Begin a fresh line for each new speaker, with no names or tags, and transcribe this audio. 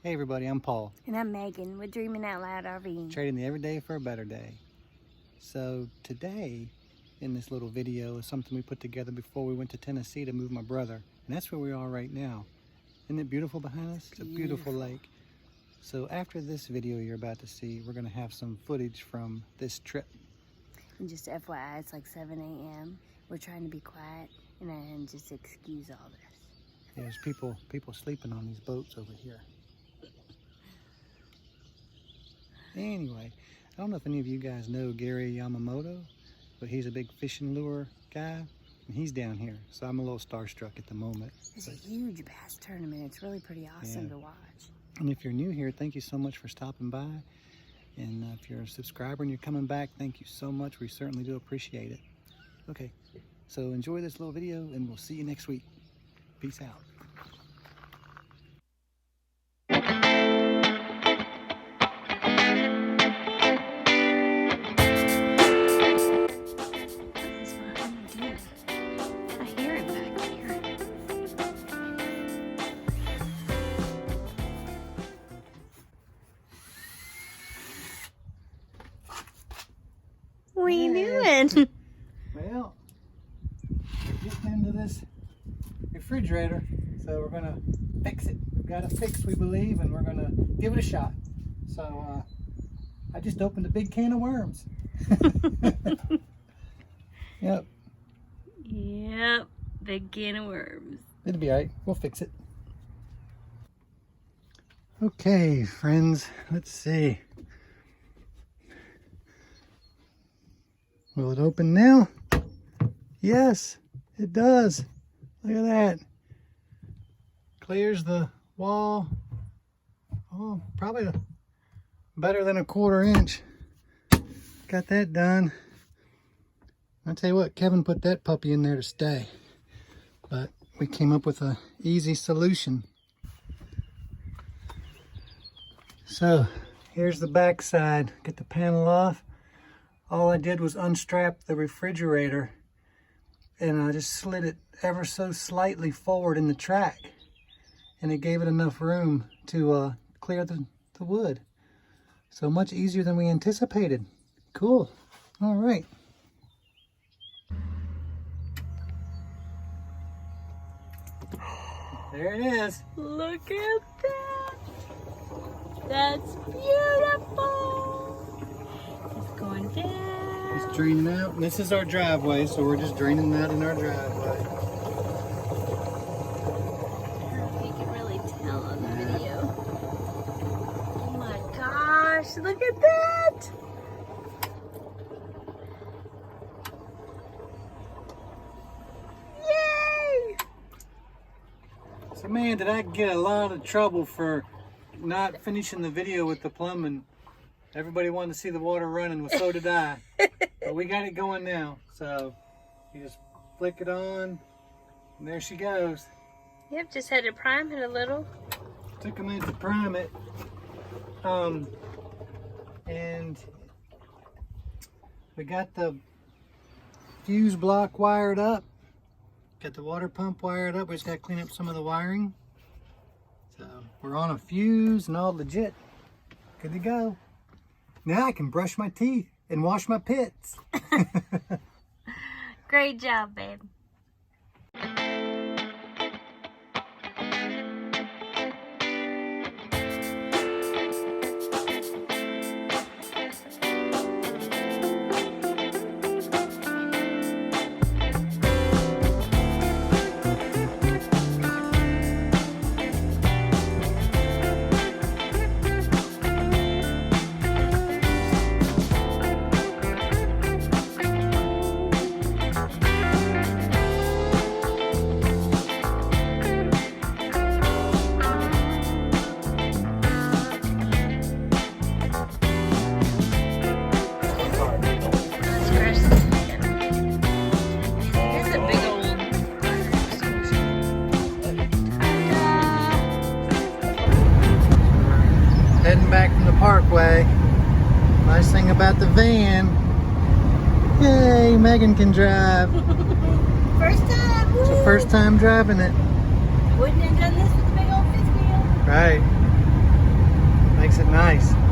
Hey everybody, I'm Paul.
And I'm Megan with Dreaming Out Loud RV.
Trading the everyday for a better day. So today, in this little video, is something we put together before we went to Tennessee to move my brother. And that's where we are right now. Isn't it beautiful behind us? It's a beautiful lake. So after this video you're about to see, we're going to have some footage from this trip.
And just FYI, it's like 7 a.m. We're trying to be quiet and just excuse all this.
Yeah, there's people sleeping on these boats over here. Anyway, I don't know if any of you guys know Gary Yamamoto, but he's a big fishing lure guy, and he's down here. So I'm a little starstruck at the moment.
It's a huge bass tournament. It's really pretty awesome to watch.
And if you're new here, thank you so much for stopping by. And if you're a subscriber and you're coming back, thank you so much. We certainly do appreciate it. Okay, so enjoy this little video, and we'll see you next week. Peace out.
What are you doing?
Well, we're getting into this refrigerator, so we're gonna fix it. We've got a fix, we believe, and we're gonna give it a shot. So I just opened a big can of worms. Yep.
Yep, big can of worms.
It'll be all right. We'll fix it. Okay, friends, let's see. Will it open now? Yes, it does. Look at that. Clears the wall. Oh, probably better than a 1/4 inch. Got that done. I'll tell you what, Kevin put that puppy in there to stay. But we came up with an easy solution. So, here's the back side. Get the panel off. All I did was unstrap the refrigerator, and I just slid it ever so slightly forward in the track, and it gave it enough room to clear the wood. So much easier than we anticipated. Cool. All right. There it is.
Look at that. That's beautiful. It's going down.
It's draining out. And this is our driveway, so we're just draining that in our driveway.
You can really tell on the video. Oh my gosh, look at that. Yay!
So man, did I get a lot of trouble for not finishing the video with the plumbing. Everybody wanted to see the water running, well, so did I. But we got it going now. So you just flick it on, and there she goes.
Yep, just had to prime it a little.
Took a minute to prime it. And we got the fuse block wired up. Got the water pump wired up. We just got to clean up some of the wiring. So we're on a fuse and all legit. Good to go. Now I can brush my teeth and wash my pits.
Great job, babe.
Heading back from the parkway. Nice thing about the van. Yay, Megan can drive.
First time.
It's the first time driving it.
Wouldn't have done this with a big old fifth wheel.
Right. Makes it nice.